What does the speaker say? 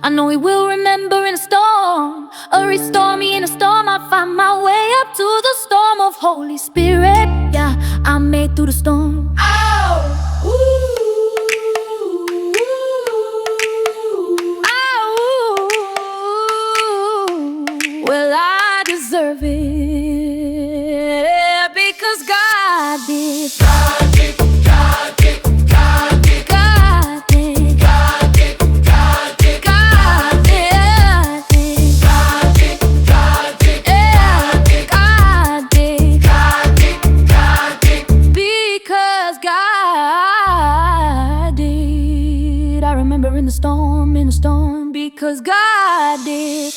I know He will remember in a storm, or restore me in a storm. I find my way up to the storm of Holy Spirit. Yeah, I made through the storm. Oh, well, I deserve it, because God did. God did, God did, God did, God did, God did, God did, God did, God did, God did, God did, God did, God did, because God did. I remember in the storm, because God did.